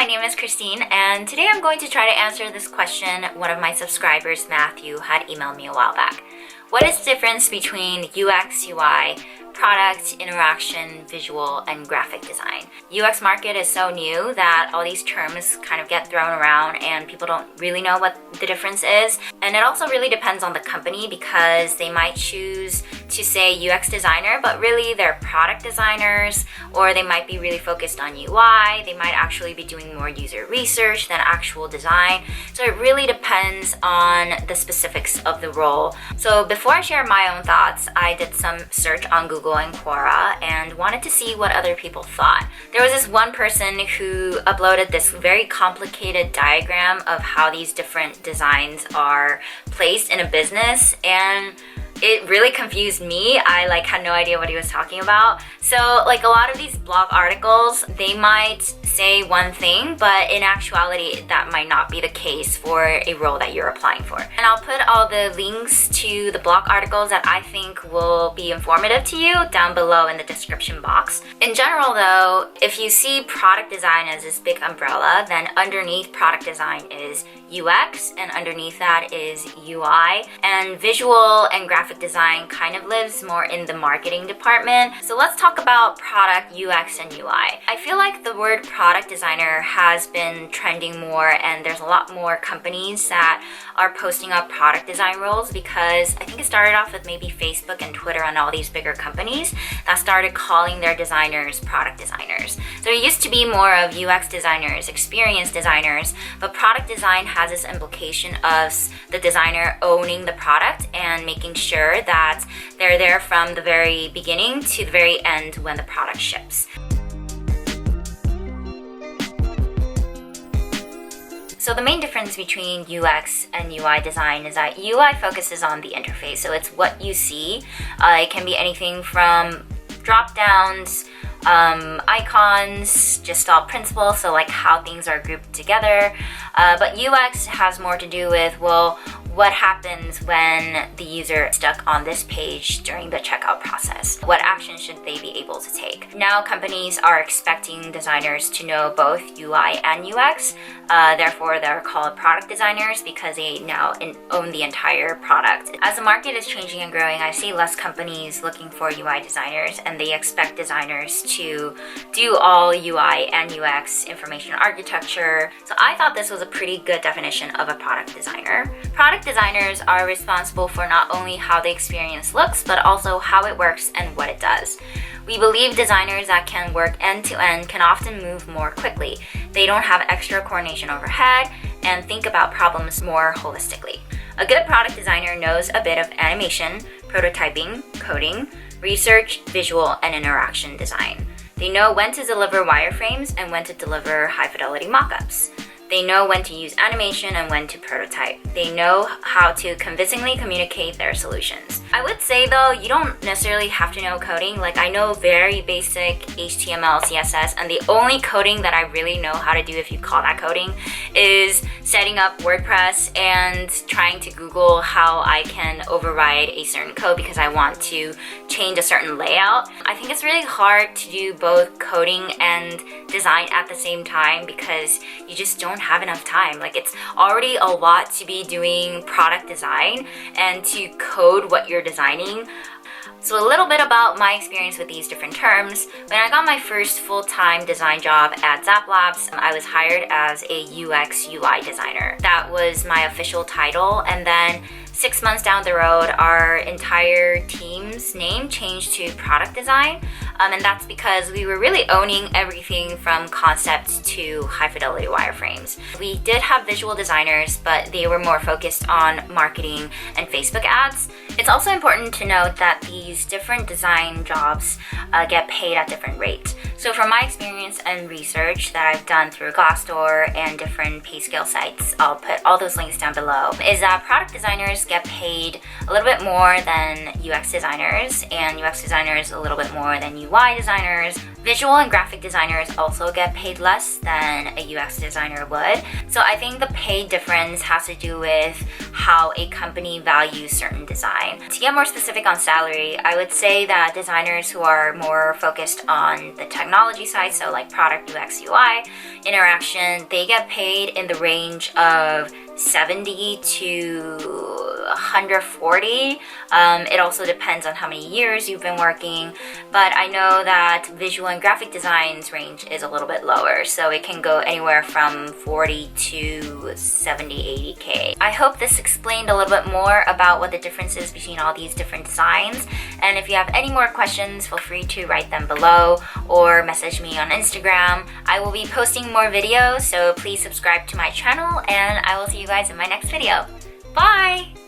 name is Christine, and today I'm going to try to answer this question one of my subscribers, Matthew, had emailed me a while back. What is the difference between UX, UI, product, interaction, visual, and graphic design? UX market is so new that all these terms kind of get thrown around and people don't really know what the difference is. And it also really depends on the company because they might choose to say UX designer, but really they're product designers, or they might be really focused on UI. They might actually be doing more user research than actual design. So it really depends on the specifics of the role. So before I share my own thoughts, I did some search on Google and Quora and wanted to see what other people thought. There was this one person who uploaded this very complicated diagram of how these different designs are placed in a business, and it really confused me. I had no idea what he was talking about. So a lot of these blog articles, they might say one thing, but in actuality, that might not be the case for a role that you're applying for. And I'll put all the links to the blog articles that I think will be informative to you down below in the description box. In general though, if you see product design as this big umbrella, then underneath product design is UX, and underneath that is UI, and visual and graphic design kind of lives more in the marketing department. So let's talk about product, UX, and UI. I feel like the word product designer has been trending more, and there's a lot more companies that are posting up product design roles because I think it started off with maybe Facebook and Twitter and all these bigger companies that started calling their designers product designers. So it used to be more of UX designers, experience designers, but product design has this implication of the designer owning the product and making sure that they're there from the very beginning to the very end when the product ships. So the main difference between UX and UI design is that UI focuses on the interface. So it's what you see. It can be anything from drop-downs, icons, just all principles, so how things are grouped together. But UX has more to do with, well, what happens when the user is stuck on this page during the checkout process? What action should they be able to take? Now companies are expecting designers to know both UI and UX. Therefore, they're called product designers because they now own the entire product. As the market is changing and growing, I see less companies looking for UI designers, and they expect designers to do all UI and UX, information architecture. So I thought this was a pretty good definition of a product designer. Product designers are responsible for not only how the experience looks, but also how it works and what it does. We believe designers that can work end-to-end can often move more quickly. They don't have extra coordination overhead and think about problems more holistically. A good product designer knows a bit of animation, prototyping, coding, research, visual, and interaction design. They know when to deliver wireframes and when to deliver high-fidelity mockups. They know when to use animation and when to prototype. They know how to convincingly communicate their solutions. I would say though, you don't necessarily have to know coding. I know very basic HTML, CSS, and the only coding that I really know how to do, if you call that coding, is setting up WordPress and trying to Google how I can override a certain code because I want to change a certain layout. I think it's really hard to do both coding and design at the same time because you just don't have enough time. It's already a lot to be doing product design and to code what you're designing. So a little bit about my experience with these different terms. When I got my first full-time design job at Zap Labs, I was hired as a UX UI designer. That was my official title, and then 6 months down the road, our entire team's name changed to product design, and that's because we were really owning everything from concept to high-fidelity wireframes. We did have visual designers, but they were more focused on marketing and Facebook ads. It's also important to note that these different design jobs get paid at different rates. So from my experience and research that I've done through Glassdoor and different pay scale sites, I'll put all those links down below, is that product designers get paid a little bit more than UX designers, and UX designers a little bit more than UI designers. Visual and graphic designers also get paid less than a UX designer would. So I think the pay difference has to do with how a company values certain design. To get more specific on salary, I would say that designers who are more focused on the technology side, so like product UX UI interaction, they get paid in the range of 70 to 140. It also depends on how many years you've been working, but I know that visual and graphic design's range is a little bit lower, so it can go anywhere from 40 to 70, 80K. I hope this explained a little bit more about what the difference is between all these different designs, and if you have any more questions, feel free to write them below or message me on Instagram. I will be posting more videos, so please subscribe to my channel, and I will see you guys in my next video. Bye!